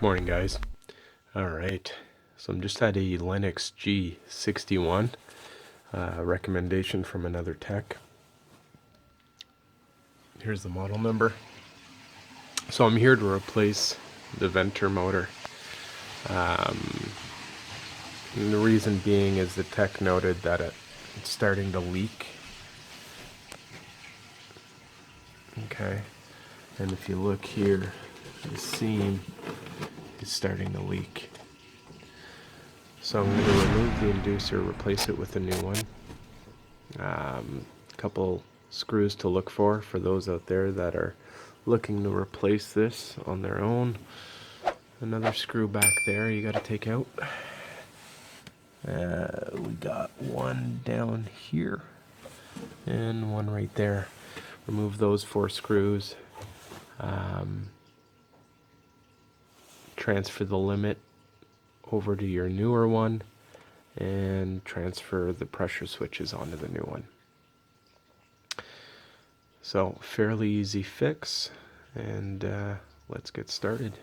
Morning, guys. All right, so I'm just at a Lennox G61 recommendation from another tech. Here's the model number. So I'm here to replace the venter motor. And the reason being is the tech noted that it's starting to leak. Okay, and if you look here, the seam is starting to leak. So I'm going to remove the inducer, replace it with a new one. A couple screws to look for those out there that are looking to replace this on their own. Another screw back there you got to take out. We got one down here and one right there. Remove those 4 screws. Transfer the limit over to your newer one and transfer the pressure switches onto the new one. So fairly easy fix, and let's get started.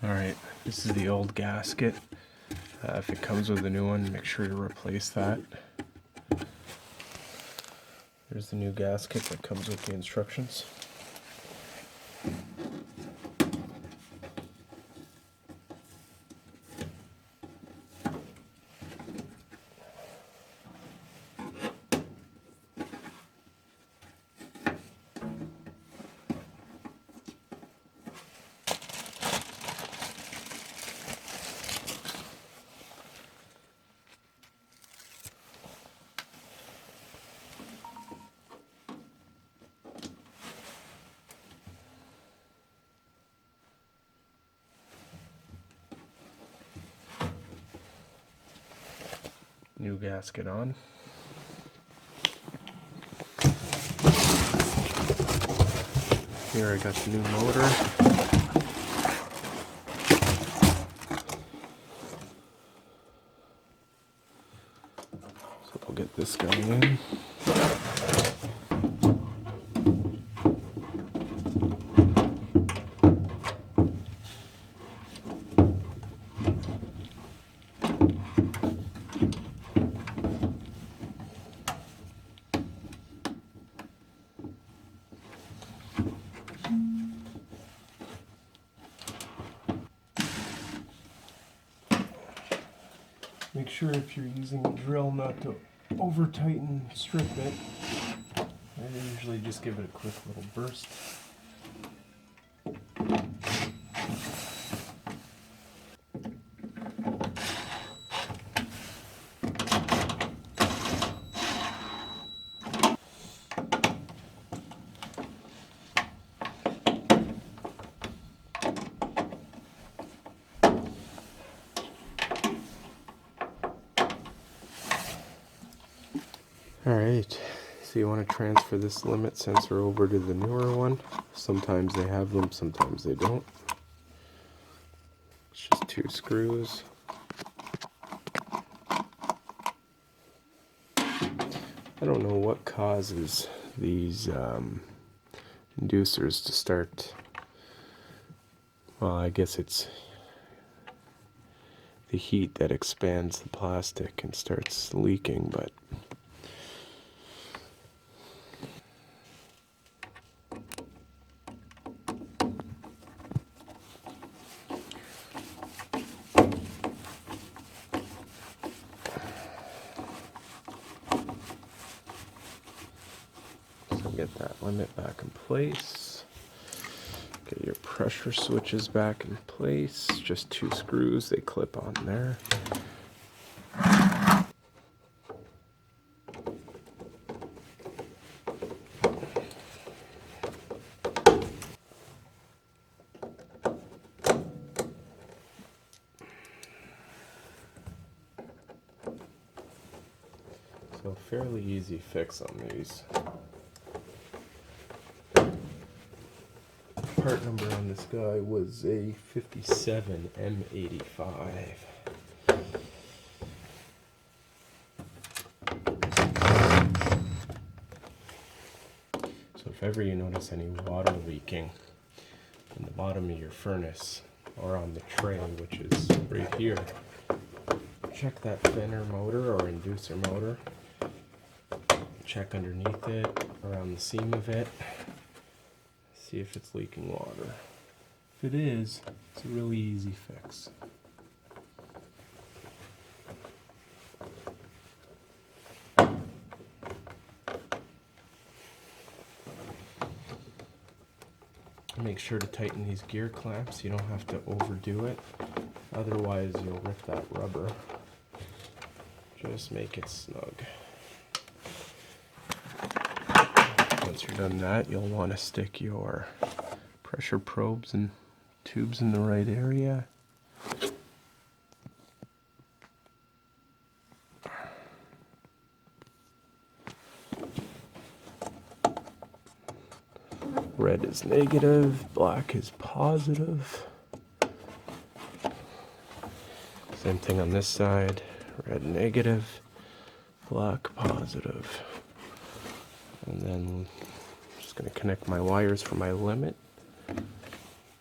Alright, this is the old gasket. If it comes with a new one, make sure to replace that. There's the new gasket that comes with the instructions. New gasket on. Here I got the new motor. So we'll get this going in. Make sure if you're using a drill not to over tighten, strip it. I usually just give it a quick little burst. Alright, so you want to transfer this limit sensor over to the newer one. Sometimes they have them, sometimes they don't. It's just 2 screws. I don't know what causes these inducers to start. Well, I guess it's the heat that expands the plastic and starts leaking, but get that limit back in place. Get your pressure switches back in place. Just 2 screws, they clip on there. So fairly easy fix on these. Part number on this guy was a 57 M85. So if ever you notice any water leaking in the bottom of your furnace or on the tray, which is right here, check that thinner motor or inducer motor. Check underneath it, around the seam of it. See if it's leaking water. If it is, it's a really easy fix. Make sure to tighten these gear clamps. You don't have to overdo it, otherwise you'll rip that rubber. Just make it snug. Once you're done that, you'll want to stick your pressure probes and tubes in the right area. Red is negative, black is positive. Same thing on this side, red negative, black positive. And then I'm just going to connect my wires for my limit,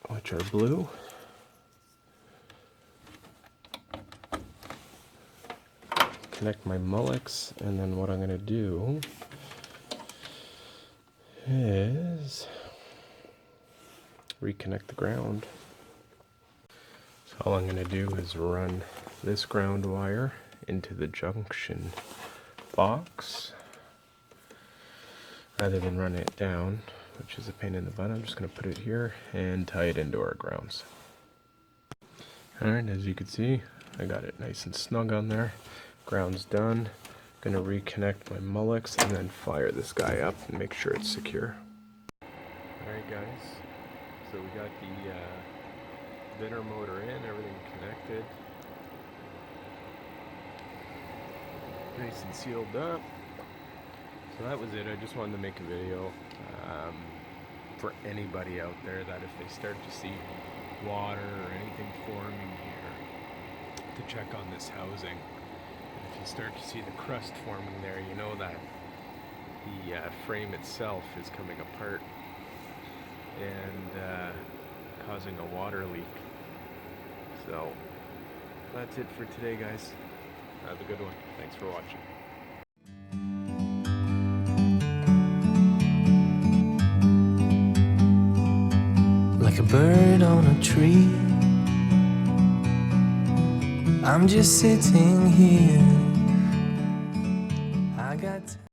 which are blue. Connect my mullets, and then what I'm going to do is reconnect the ground. So all I'm going to do is run this ground wire into the junction box. Rather than running it down, which is a pain in the butt, I'm just going to put it here and tie it into our grounds. Alright, as you can see, I got it nice and snug on there. Ground's done. Going to reconnect my mullets and then fire this guy up and make sure it's secure. Alright guys, so we got the Vinner motor in, everything connected. Nice and sealed up. So that was it. I just wanted to make a video for anybody out there that if they start to see water or anything forming here, to check on this housing. And if you start to see the crust forming there, you know that the frame itself is coming apart and causing a water leak. So that's it for today, guys. Have a good one. Thanks for watching. Like a bird on a tree, I'm just sitting here